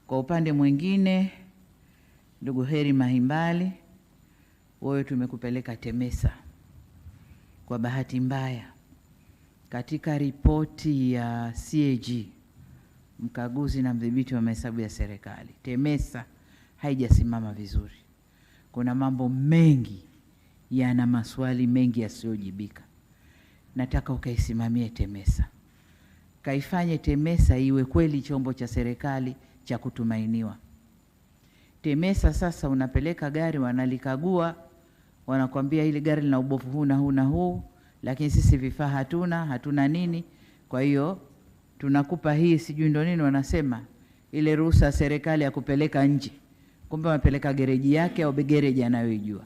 Kwa upande mwingine, ndugu Heri Mahimbali, wewe tumekupeleka TEMESA. Kwa bahati mbaya, katika ripoti ya CAG, mkaguzi na mdhibiti wa mahesabu ya serikali, TEMESA haijasimama vizuri. Kuna mambo mengi yana maswali mengi yasiyojibika. Nataka ukaisimamie TEMESA. Kaifanye TEMESA iwe kweli chombo cha serikali cha kutumainiwa. TEMESA sasa unapeleka gari, wanalikagua, wanakwambia hili gari lina ubovu huu na huu na huu, lakini sisi vifaa hatuna nini. Kwa hiyo tunakupa hii sijui ndo nini wanasema, ile ruhusa ya serikali ya kupeleka nje. Kumbe wanapeleka gereji yake au gereji anayoijua.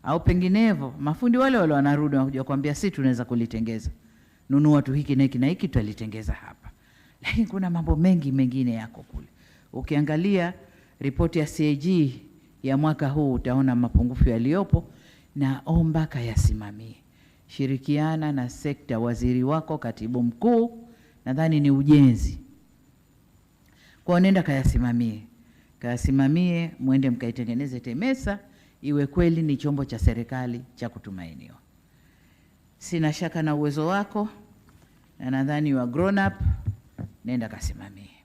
Au penginevo mafundi wale wanarudi wanakuja kuambia sisi tunaweza kulitengeza. Nunua tu hiki na hiki na hiki tutalitengeza hapa. Lakini kuna mambo mengi mengine yako kule. Ukiangalia ripoti ya CAG ya mwaka huu utaona mapungufu yaliyopo, na omba kayasimamie. Shirikiana na sekta, waziri wako, katibu mkuu, nadhani ni ujenzi. Kwa nenda kayasimamie, muende mkaitengeneze TEMESA iwe kweli ni chombo cha serikali cha kutumainiwa. Sina shaka na uwezo wako, na nadhani you are grown up, nenda kasimamie.